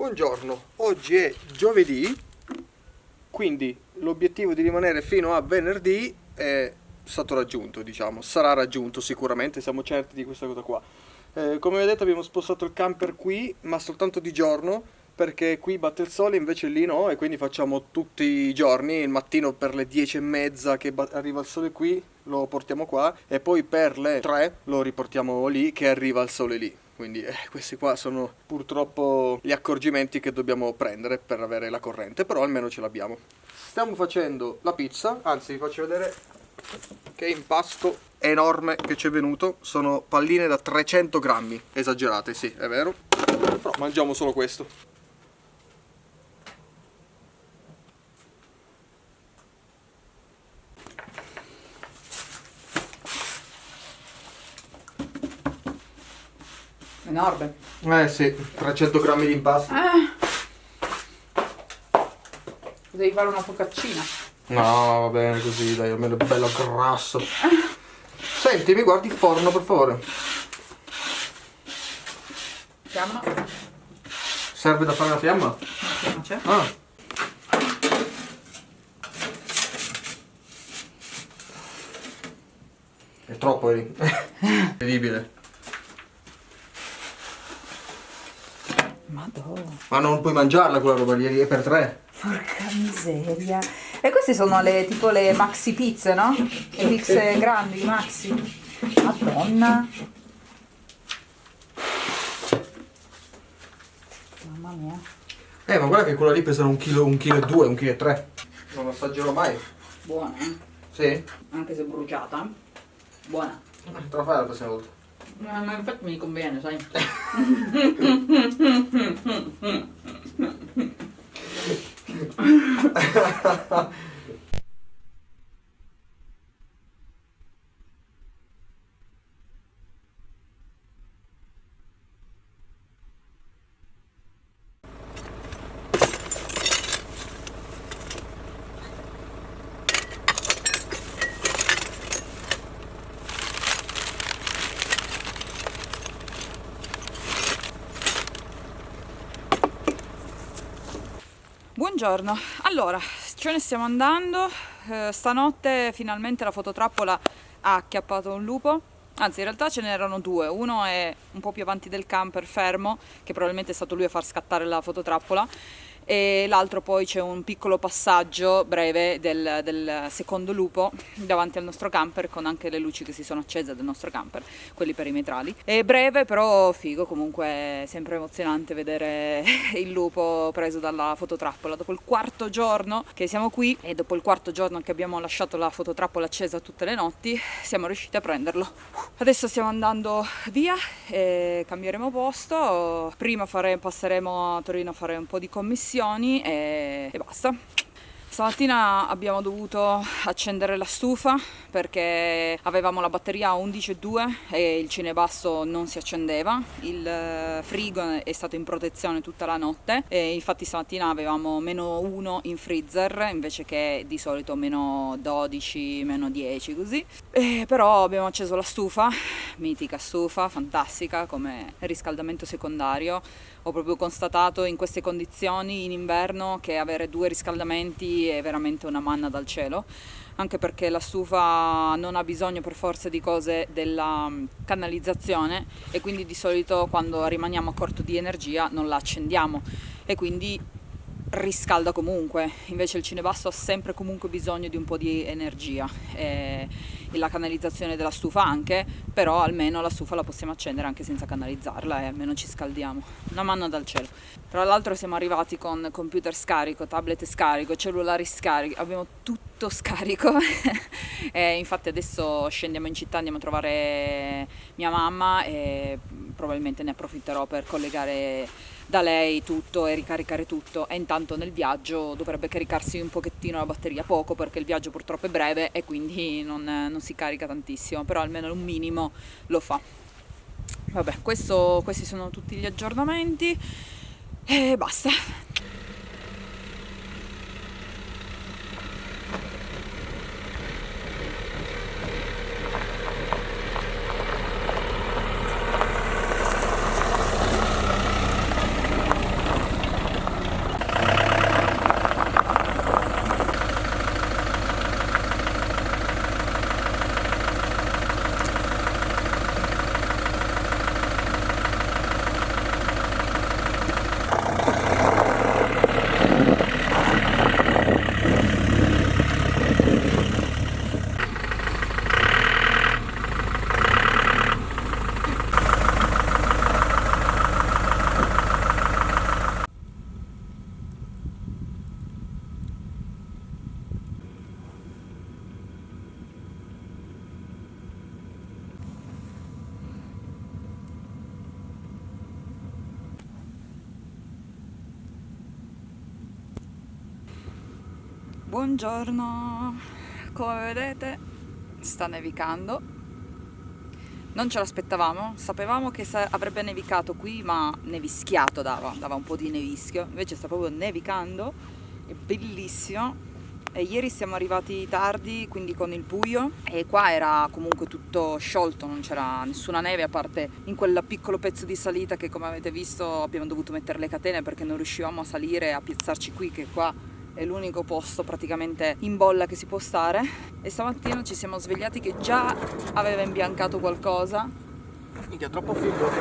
Buongiorno, oggi è giovedì, quindi l'obiettivo di rimanere fino a venerdì è stato raggiunto, diciamo, sarà raggiunto sicuramente, siamo certi di questa cosa qua. Come vedete abbiamo spostato il camper qui, ma soltanto di giorno, perché qui batte il sole, invece lì no, e quindi facciamo tutti i giorni, il mattino per le 10:30 che arriva il sole qui, lo portiamo qua, e poi per le 3 lo riportiamo lì, che arriva il sole lì. Quindi questi qua sono purtroppo gli accorgimenti che dobbiamo prendere per avere la corrente, però almeno ce l'abbiamo. Stiamo facendo la pizza, anzi vi faccio vedere che impasto enorme che ci è venuto. Sono palline da 300 grammi, esagerate, sì, è vero, però mangiamo solo questo. Enorme. Sì, 300 grammi di impasto. Devi fare una focaccina. No, va bene così, dai, almeno è bello grasso. Senti, mi guardi il forno, per favore. Fiamma. Serve da fare la fiamma? Non c'è. Ah. È troppo, vedi? Incredibile. Madonna. Ma non puoi mangiarla quella roba lì, è per 3. Porca miseria. E queste sono tipo le maxi pizze, no? Le pizze grandi, maxi. Madonna. Mamma mia. Ma guarda che quella lì pesa 1,2 kg, 1,3 kg. Non assaggerò mai. Buona, eh? Sì? Anche se bruciata. Buona. Te la fai la prossima volta. Ma infatti mi conviene, sai? Buongiorno, allora ce ne stiamo andando, stanotte finalmente la fototrappola ha acchiappato un lupo, anzi in realtà ce n'erano due, uno è un po' più avanti del camper fermo, che probabilmente è stato lui a far scattare la fototrappola, e l'altro poi c'è un piccolo passaggio breve del secondo lupo davanti al nostro camper, con anche le luci che si sono accese del nostro camper, quelli perimetrali. È breve però figo, comunque è sempre emozionante vedere il lupo preso dalla fototrappola. Dopo il quarto giorno che siamo qui e dopo il quarto giorno che abbiamo lasciato la fototrappola accesa tutte le notti, siamo riusciti a prenderlo. Adesso stiamo andando via e cambieremo posto. Prima passeremo a Torino a fare un po' di commissioni e basta. Stamattina abbiamo dovuto accendere la stufa perché avevamo la batteria a 11,2 e il cinebasso non si accendeva. Il frigo è stato in protezione tutta la notte e infatti stamattina avevamo -1 in freezer invece che di solito -12, -10 così. Però abbiamo acceso la stufa, mitica stufa, fantastica come riscaldamento secondario. Ho proprio constatato in queste condizioni in inverno che avere 2 riscaldamenti è veramente una manna dal cielo, anche perché la stufa non ha bisogno per forza di cose della canalizzazione e quindi di solito quando rimaniamo a corto di energia non la accendiamo e quindi riscalda comunque. Invece il cinebasso ha sempre comunque bisogno di un po' di energia e la canalizzazione della stufa anche, però almeno la stufa la possiamo accendere anche senza canalizzarla e almeno ci scaldiamo. Una manna dal cielo. Tra l'altro siamo arrivati con computer scarico, tablet scarico, cellulari scarichi, abbiamo tutto scarico e infatti adesso scendiamo in città, andiamo a trovare mia mamma e probabilmente ne approfitterò per collegare da lei tutto e ricaricare tutto, e intanto nel viaggio dovrebbe caricarsi un pochettino la batteria, poco perché il viaggio purtroppo è breve e quindi non si carica tantissimo, però almeno un minimo lo fa. Vabbè, questi sono tutti gli aggiornamenti e basta. Buongiorno, come vedete sta nevicando, non ce l'aspettavamo, sapevamo che avrebbe nevicato qui ma nevischiato dava un po' di nevischio, invece sta proprio nevicando, è bellissimo e ieri siamo arrivati tardi quindi con il buio e qua era comunque tutto sciolto, non c'era nessuna neve a parte in quel piccolo pezzo di salita che come avete visto abbiamo dovuto mettere le catene perché non riuscivamo a salire e a piazzarci qui, che qua è l'unico posto praticamente in bolla che si può stare, e stamattina ci siamo svegliati che già aveva imbiancato qualcosa. Minchia, troppo figo.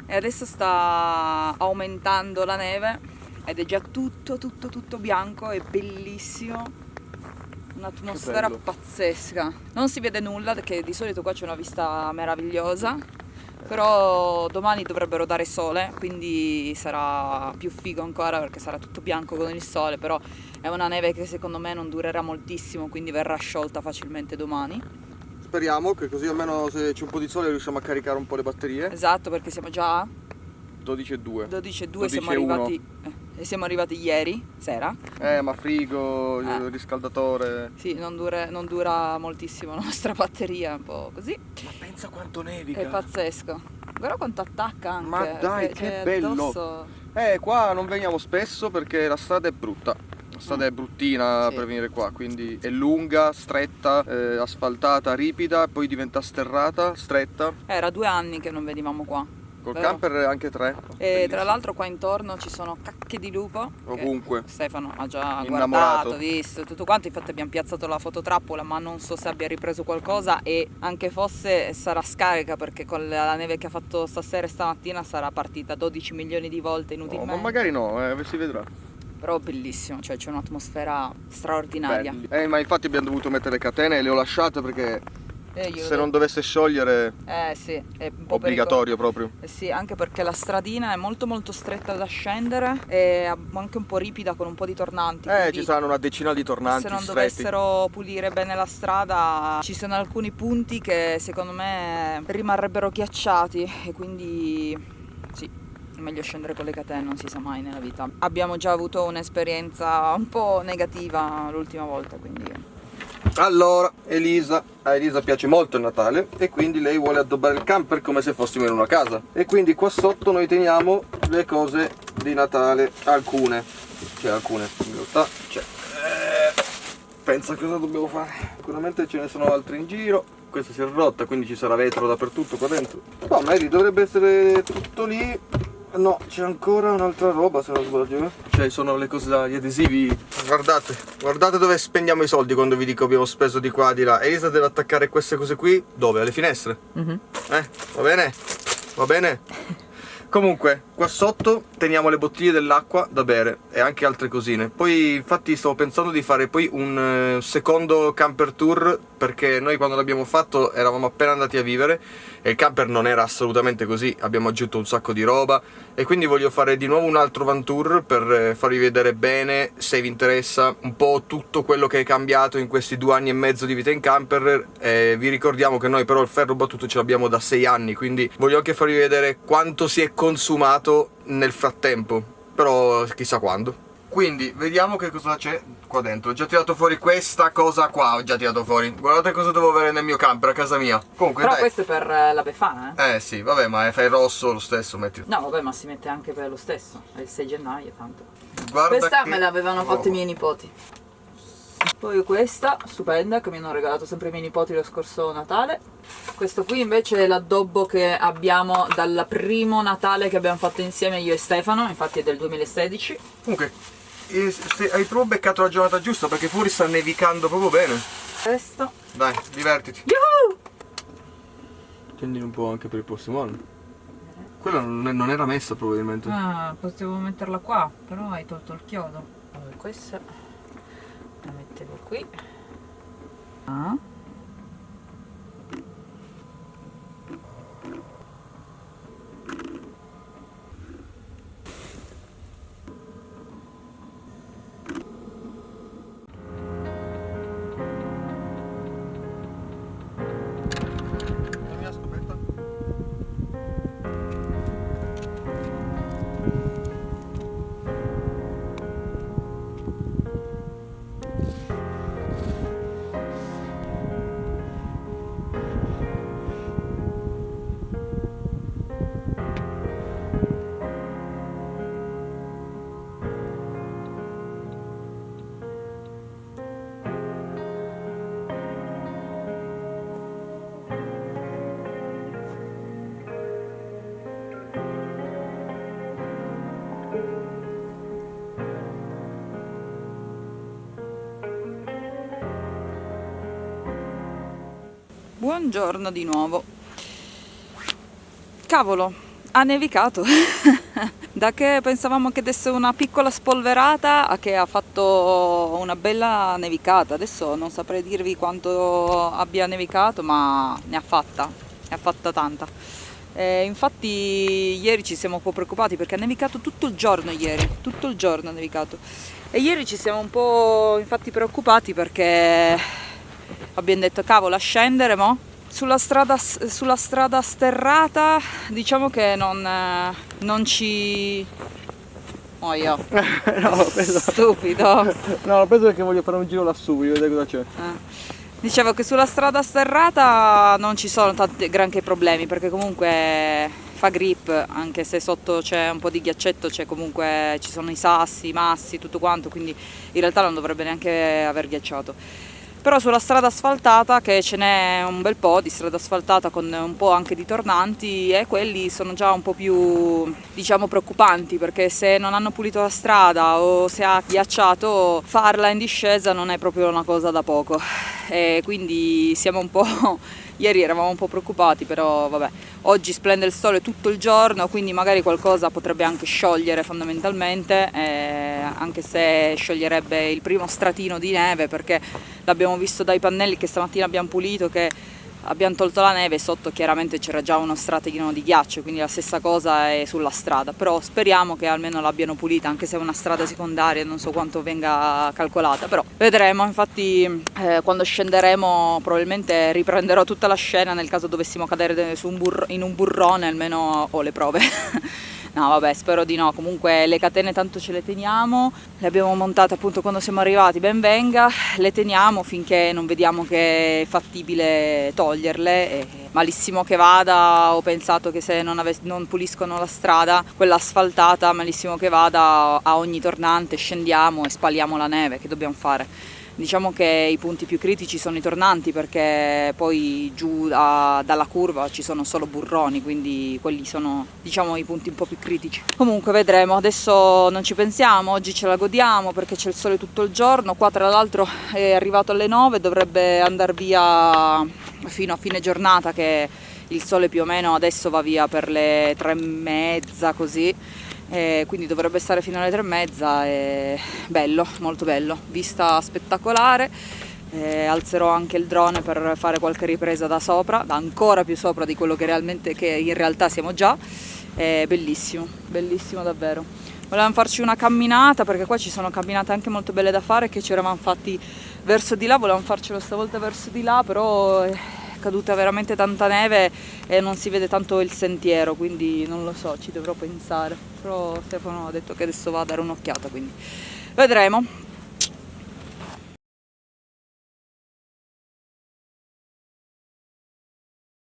E adesso sta aumentando la neve ed è già tutto bianco, è bellissimo, un'atmosfera pazzesca. Non si vede nulla perché di solito qua c'è una vista meravigliosa, però domani dovrebbero dare sole, quindi sarà più figo ancora perché sarà tutto bianco con il sole, però è una neve che secondo me non durerà moltissimo, quindi verrà sciolta facilmente domani. Speriamo che così almeno se c'è un po' di sole riusciamo a caricare un po' le batterie. Esatto, perché siamo già a 12,2. 12,2 siamo arrivati e siamo arrivati ieri sera. Ma frigo, riscaldatore. Sì, non dura moltissimo la nostra batteria, un po' così. Ma pensa quanto nevica. È pazzesco. Guarda quanto attacca anche. Ma dai, che bello. Addosso... Qua non veniamo spesso perché la strada è brutta. La strada è bruttina per venire qua, quindi è lunga, stretta, asfaltata, ripida, poi diventa sterrata, stretta. Era 2 anni che non venivamo qua. Col vero? camper anche 3. E tra l'altro qua intorno ci sono cacche di lupo. che Ovunque. Stefano ha già Innamorato. guardato, visto tutto quanto. Infatti abbiamo piazzato la fototrappola, ma non so se abbia ripreso qualcosa, e anche fosse sarà scarica, perché con la neve che ha fatto stasera e stamattina sarà partita 12 milioni di volte Oh, inutilmente. ma magari no, si vedrà. Però bellissimo, cioè c'è un'atmosfera straordinaria. Belli. Ma infatti abbiamo dovuto mettere le catene e le ho lasciate perché Io se non dovesse sciogliere sì, è un po' obbligatorio proprio. Sì, anche perché la stradina è molto molto stretta da scendere e anche un po' ripida con un po' di tornanti. quindi Ci saranno una decina di tornanti se non stretti. dovessero pulire bene la strada, ci sono alcuni punti che secondo me rimarrebbero ghiacciati, e quindi sì, è meglio scendere con le catene, non si sa mai nella vita. Abbiamo già avuto un'esperienza un po' negativa l'ultima volta, quindi Allora, a Elisa piace molto il Natale e quindi lei vuole addobbare il camper come se fossimo in una casa. E quindi qua sotto noi teniamo le cose di Natale, alcune. In realtà pensa cosa dobbiamo fare. Sicuramente ce ne sono altre in giro. Questa si è rotta, quindi ci sarà vetro dappertutto qua dentro. No, Mary, dovrebbe essere tutto lì. No, c'è ancora un'altra roba se non sbaglio. Cioè, sono le cose, gli adesivi. Guardate dove spendiamo i soldi quando vi dico abbiamo speso di qua, di là. Elisa deve attaccare queste cose qui, dove? Alle finestre? Va bene? Va bene? Comunque, qua sotto teniamo le bottiglie dell'acqua da bere e anche altre cosine. Poi, infatti, stavo pensando di fare poi un secondo camper tour, perché noi quando l'abbiamo fatto eravamo appena andati a vivere e il camper non era assolutamente così, abbiamo aggiunto un sacco di roba e quindi voglio fare di nuovo un altro van tour per farvi vedere bene, se vi interessa, un po' tutto quello che è cambiato in questi 2 anni e mezzo di vita in camper. Vi ricordiamo che noi però il ferro battuto ce l'abbiamo da 6 anni, quindi voglio anche farvi vedere quanto si è consumato nel frattempo, però chissà quando. Quindi vediamo che cosa c'è qua dentro. Ho già tirato fuori questa cosa qua, guardate cosa devo avere nel mio camper a casa mia. Comunque però dai. questo è per la Befana, eh? Sì, vabbè, ma fai rosso lo stesso, metti. No, vabbè, ma si mette anche per lo stesso, è il 6 gennaio tanto. Guarda Questa che me l'avevano fatta i roba. miei nipoti. Poi questa, stupenda, che mi hanno regalato sempre i miei nipoti lo scorso Natale. Questo qui invece è l'addobbo che abbiamo dal primo Natale che abbiamo fatto insieme io e Stefano, infatti è del 2016. Comunque, hai proprio beccato la giornata giusta perché fuori sta nevicando proprio bene. Questo. Dai, divertiti. Yuhu! Tendini un po' anche per il prossimo anno. Quella non era messa probabilmente. Ah, potevo metterla qua, però hai tolto il chiodo. Allora, questa la mettevo qui. Ah. La mia scopetta. Buongiorno di nuovo. Cavolo, ha nevicato. Da che pensavamo che desse una piccola spolverata a che ha fatto una bella nevicata. Adesso non saprei dirvi quanto abbia nevicato, ma ne ha fatta tanta. Infatti ieri ci siamo un po' preoccupati perché ha nevicato tutto il giorno ieri, tutto il giorno ha nevicato. E ieri ci siamo un po' infatti preoccupati perché abbiamo detto cavolo, a scendere mo? Sulla strada sterrata diciamo che non ci... Oh io, No, penso. stupido. No, penso che voglio fare un giro lassù, voglio vedere cosa c'è. Dicevo che sulla strada sterrata non ci sono tanti granché problemi perché comunque fa grip, anche se sotto c'è un po' di ghiaccetto, comunque ci sono i sassi, i massi, tutto quanto, quindi in realtà non dovrebbe neanche aver ghiacciato. Però sulla strada asfaltata, che ce n'è un bel po' di strada asfaltata con un po' anche di tornanti, e quelli sono già un po' più, diciamo, preoccupanti, perché se non hanno pulito la strada o se ha ghiacciato, farla in discesa non è proprio una cosa da poco, e quindi siamo un po'... Ieri eravamo un po' preoccupati, però vabbè, oggi splende il sole tutto il giorno, quindi magari qualcosa potrebbe anche sciogliere fondamentalmente, anche se scioglierebbe il primo stratino di neve, perché l'abbiamo visto dai pannelli che stamattina abbiamo pulito, che abbiamo tolto la neve e sotto chiaramente c'era già uno stratino di ghiaccio, quindi la stessa cosa è sulla strada, però speriamo che almeno l'abbiano pulita, anche se è una strada secondaria, non so quanto venga calcolata, però vedremo. Infatti quando scenderemo probabilmente riprenderò tutta la scena nel caso dovessimo cadere su in un burrone, almeno ho le prove. No, vabbè, spero di no. Comunque le catene tanto ce le teniamo, le abbiamo montate appunto quando siamo arrivati, ben venga, le teniamo finché non vediamo che è fattibile toglierle. E malissimo che vada, ho pensato che se non puliscono la strada, quella asfaltata, malissimo che vada, a ogni tornante scendiamo e spaliamo la neve, che dobbiamo fare? Diciamo che i punti più critici sono i tornanti, perché poi giù dalla curva ci sono solo burroni, quindi quelli sono, diciamo, i punti un po' più critici. Comunque vedremo, adesso non ci pensiamo, oggi ce la godiamo perché c'è il sole tutto il giorno. Qua tra l'altro è arrivato alle 9, dovrebbe andare via fino a fine giornata, che il sole più o meno adesso va via per le 3:30 così. Quindi dovrebbe stare fino alle 3:30. Bello, molto bello, vista spettacolare. Alzerò anche il drone per fare qualche ripresa da sopra, da ancora più sopra di quello che in realtà siamo già. Bellissimo, bellissimo davvero. Volevamo farci una camminata, perché qua ci sono camminate anche molto belle da fare, che ci eravamo fatti verso di là, volevamo farcelo stavolta verso di là, però caduta veramente tanta neve e non si vede tanto il sentiero, quindi non lo so, ci dovrò pensare. Però Stefano ha detto che adesso va a dare un'occhiata, quindi vedremo.